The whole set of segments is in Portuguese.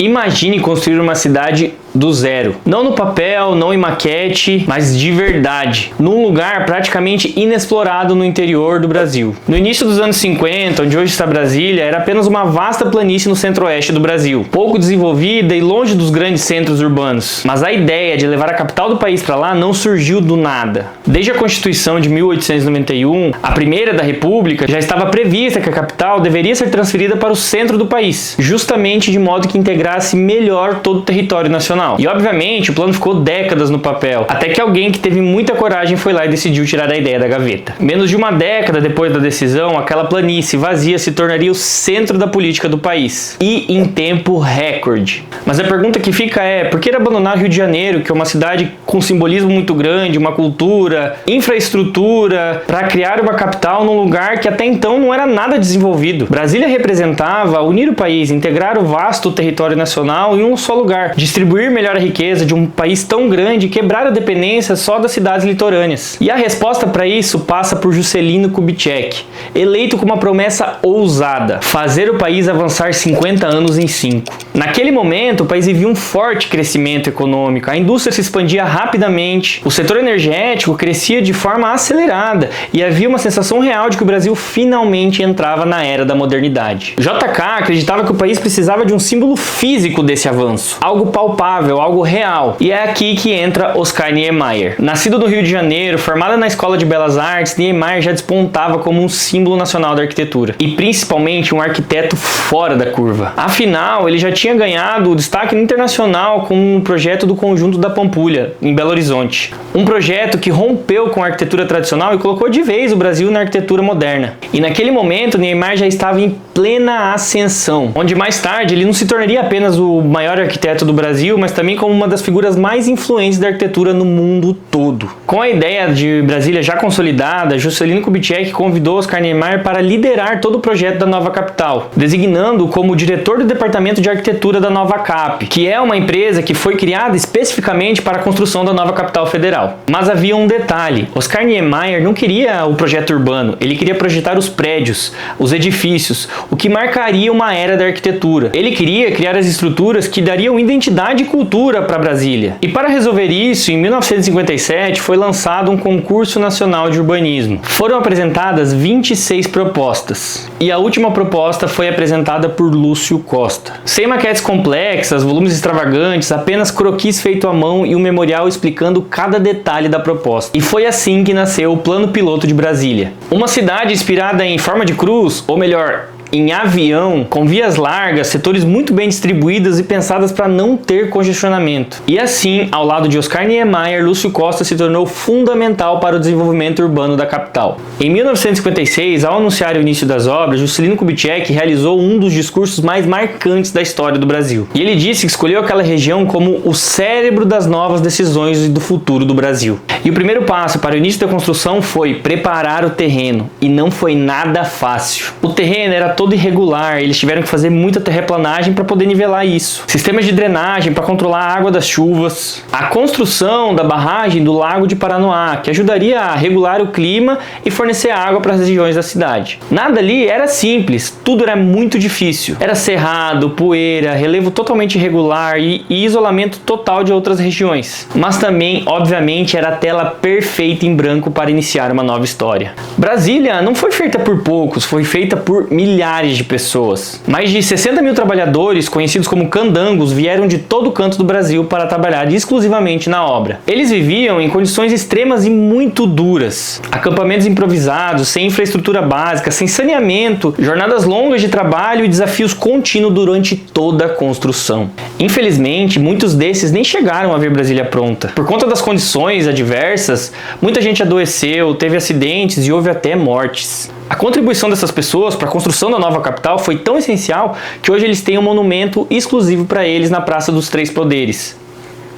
Imagine construir uma cidade do zero. Não no papel, não em maquete, mas de verdade. Num lugar praticamente inexplorado no interior do Brasil. No início dos anos 50, onde hoje está Brasília, era apenas uma vasta planície no centro-oeste do Brasil. Pouco desenvolvida e longe dos grandes centros urbanos. Mas a ideia de levar a capital do país para lá não surgiu do nada. Desde a Constituição de 1891, a primeira da República, já estava prevista que a capital deveria ser transferida para o centro do país, justamente de modo que integrasse melhor todo o território nacional. E obviamente o plano ficou décadas no papel, até que alguém que teve muita coragem foi lá e decidiu tirar a ideia da gaveta. Menos de uma década depois da decisão, aquela planície vazia se tornaria o centro da política do país. E em tempo recorde. Mas a pergunta que fica é, por que abandonar o Rio de Janeiro, que é uma cidade com simbolismo muito grande, uma cultura, infraestrutura, para criar uma capital num lugar que até então não era nada desenvolvido? Brasília representava unir o país, integrar o vasto território nacional em um só lugar, distribuir melhor a riqueza de um país tão grande e quebrar a dependência só das cidades litorâneas. E a resposta para isso passa por Juscelino Kubitschek, eleito com uma promessa ousada: fazer o país avançar 50 anos em 5. Naquele momento, o país vivia um forte crescimento econômico, a indústria se expandia rapidamente, o setor energético crescia de forma acelerada e havia uma sensação real de que o Brasil finalmente entrava na era da modernidade. JK acreditava que o país precisava de um símbolo físico desse avanço, algo palpável, algo real. E é aqui que entra Oscar Niemeyer. Nascido no Rio de Janeiro, formado na Escola de Belas Artes, Niemeyer já despontava como um símbolo nacional da arquitetura e principalmente um arquiteto fora da curva. Afinal, ele já tinha ganhado o destaque internacional com o projeto do Conjunto da Pampulha, em Belo Horizonte. Um projeto que rompeu com a arquitetura tradicional e colocou de vez o Brasil na arquitetura moderna. E naquele momento, Niemeyer já estava em plena ascensão, onde mais tarde ele não se tornaria apenas o maior arquiteto do Brasil, mas também como uma das figuras mais influentes da arquitetura no mundo todo. Com a ideia de Brasília já consolidada, Juscelino Kubitschek convidou Oscar Niemeyer para liderar todo o projeto da nova capital, designando-o como diretor do departamento de arquitetura da Nova Cap, que é uma empresa que foi criada especificamente para a construção da nova capital federal. Mas havia um detalhe: Oscar Niemeyer não queria o projeto urbano, ele queria projetar os prédios, os edifícios, o que marcaria uma era da arquitetura. Ele queria criar as estruturas que dariam identidade e cultura para Brasília. E para resolver isso, em 1957 foi lançado um concurso nacional de urbanismo. Foram apresentadas 26 propostas. E a última proposta foi apresentada por Lúcio Costa. Sem maquetes complexas, volumes extravagantes, apenas croquis feito à mão e um memorial explicando cada detalhe da proposta. E foi assim que nasceu o Plano Piloto de Brasília. Uma cidade inspirada em forma de cruz, ou melhor, em avião, com vias largas, setores muito bem distribuídos e pensadas para não ter congestionamento. E assim, ao lado de Oscar Niemeyer, Lúcio Costa se tornou fundamental para o desenvolvimento urbano da capital. Em 1956, ao anunciar o início das obras, Juscelino Kubitschek realizou um dos discursos mais marcantes da história do Brasil. E ele disse que escolheu aquela região como o cérebro das novas decisões e do futuro do Brasil. E o primeiro passo para o início da construção foi preparar o terreno, e não foi nada fácil. O terreno era todo irregular, eles tiveram que fazer muita terraplanagem para poder nivelar isso. Sistemas de drenagem para controlar a água das chuvas. A construção da barragem do Lago de Paranoá, que ajudaria a regular o clima e fornecer água para as regiões da cidade. Nada ali era simples, tudo era muito difícil. Era cerrado, poeira, relevo totalmente irregular e isolamento total de outras regiões. Mas também, obviamente, era a tela perfeita em branco para iniciar uma nova história. Brasília não foi feita por poucos, foi feita por milhares de pessoas. Mais de 60 mil trabalhadores, conhecidos como candangos, vieram de todo canto do Brasil para trabalhar exclusivamente na obra. Eles viviam em condições extremas e muito duras. Acampamentos improvisados, sem infraestrutura básica, sem saneamento, jornadas longas de trabalho e desafios contínuos durante toda a construção. Infelizmente, muitos desses nem chegaram a ver Brasília pronta. Por conta das condições adversas, muita gente adoeceu, teve acidentes e houve até mortes. A contribuição dessas pessoas para a construção da nova capital foi tão essencial que hoje eles têm um monumento exclusivo para eles na Praça dos Três Poderes.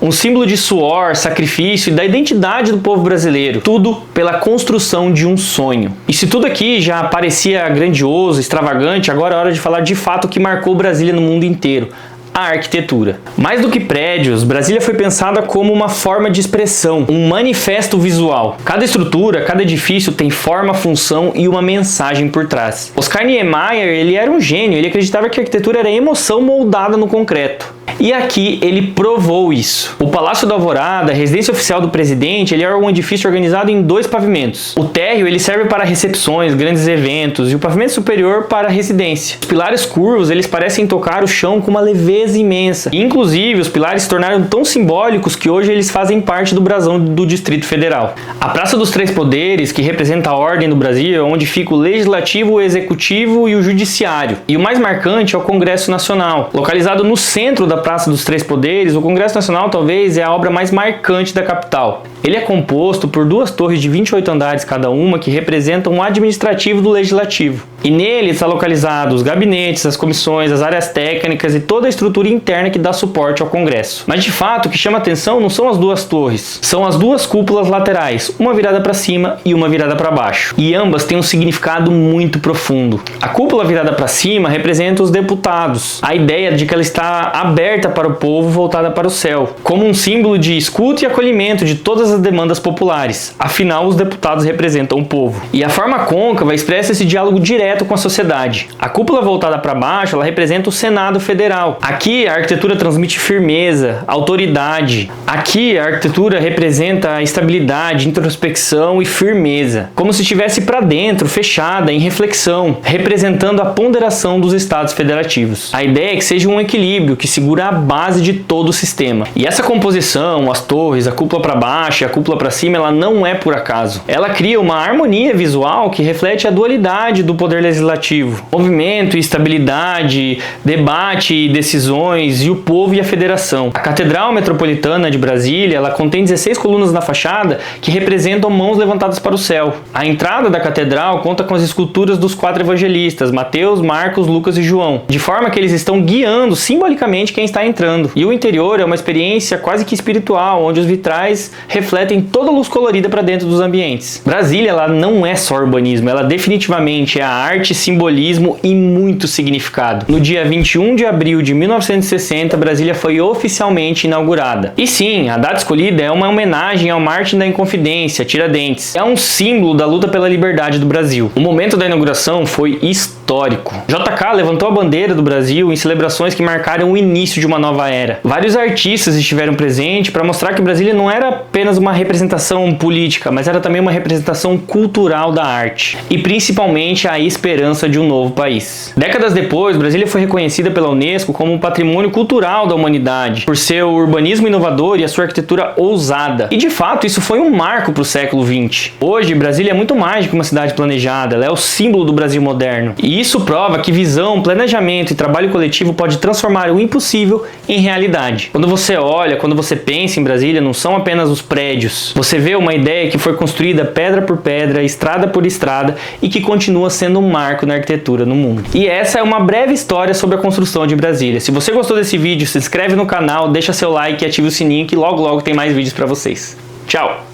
Um símbolo de suor, sacrifício e da identidade do povo brasileiro. Tudo pela construção de um sonho. E se tudo aqui já parecia grandioso, extravagante, agora é hora de falar de fato o que marcou Brasília no mundo inteiro: a arquitetura. Mais do que prédios, Brasília foi pensada como uma forma de expressão, um manifesto visual. Cada estrutura, cada edifício tem forma, função e uma mensagem por trás. Oscar Niemeyer, ele era um gênio, ele acreditava que a arquitetura era emoção moldada no concreto. E aqui ele provou isso. O Palácio da Alvorada, a residência oficial do presidente, ele é um edifício organizado em 2 pavimentos. O térreo ele serve para recepções, grandes eventos, e o pavimento superior para a residência. Os pilares curvos, eles parecem tocar o chão com uma leveza imensa. E, inclusive, os pilares se tornaram tão simbólicos que hoje eles fazem parte do brasão do Distrito Federal. A Praça dos Três Poderes, que representa a ordem do Brasil, é onde fica o Legislativo, o Executivo e o Judiciário. E o mais marcante é o Congresso Nacional. Localizado no centro da Praça dos Três Poderes, o Congresso Nacional talvez é a obra mais marcante da capital. Ele é composto por 2 torres de 28 andares cada uma que representam o administrativo do Legislativo. E nele está localizado os gabinetes, as comissões, as áreas técnicas e toda a estrutura interna que dá suporte ao Congresso. Mas de fato o que chama atenção não são as 2 torres, são as 2 cúpulas laterais, uma virada para cima e uma virada para baixo. E ambas têm um significado muito profundo. A cúpula virada para cima representa os deputados, a ideia de que ela está aberta para o povo, voltada para o céu, como um símbolo de escuta e acolhimento de todas as demandas populares. Afinal, os deputados representam o povo. E a forma côncava expressa esse diálogo direto com a sociedade. A cúpula voltada para baixo, ela representa o Senado Federal. Aqui a arquitetura transmite firmeza, autoridade. Aqui a arquitetura representa a estabilidade, introspecção e firmeza, como se estivesse para dentro, fechada, em reflexão, representando a ponderação dos estados federativos. A ideia é que seja um equilíbrio que segura a base de todo o sistema. E essa composição, as torres, a cúpula para baixo e a cúpula para cima, ela não é por acaso. Ela cria uma harmonia visual que reflete a dualidade do poder legislativo. Movimento e estabilidade, debate e decisões, e o povo e a federação. A Catedral Metropolitana de Brasília, ela contém 16 colunas na fachada que representam mãos levantadas para o céu. A entrada da catedral conta com as esculturas dos 4 evangelistas, Mateus, Marcos, Lucas e João, de forma que eles estão guiando simbolicamente quem está entrando. E o interior é uma experiência quase que espiritual, onde os vitrais refletem toda a luz colorida para dentro dos ambientes. Brasília, ela não é só urbanismo, ela definitivamente é a arte, simbolismo e muito significado. No dia 21 de abril de 1960, Brasília foi oficialmente inaugurada. E sim, a data escolhida é uma homenagem ao Mártir da Inconfidência, Tiradentes. É um símbolo da luta pela liberdade do Brasil. O momento da inauguração foi histórico. JK levantou a bandeira do Brasil em celebrações que marcaram o início de uma nova era. Vários artistas estiveram presentes para mostrar que Brasília não era apenas uma representação política, mas era também uma representação cultural da arte. E principalmente a esperança de um novo país. Décadas depois, Brasília foi reconhecida pela Unesco como um patrimônio cultural da humanidade, por seu urbanismo inovador e a sua arquitetura ousada. E de fato, isso foi um marco para o século XX. Hoje, Brasília é muito mais do que uma cidade planejada, ela é o símbolo do Brasil moderno. E isso prova que visão, planejamento e trabalho coletivo pode transformar o impossível em realidade. Quando você olha, quando você pensa em Brasília, não são apenas os prédios. Você vê uma ideia que foi construída pedra por pedra, estrada por estrada e que continua sendo um marco na arquitetura no mundo. E essa é uma breve história sobre a construção de Brasília. Se você gostou desse vídeo, se inscreve no canal, deixa seu like e ative o sininho que logo logo tem mais vídeos para vocês. Tchau!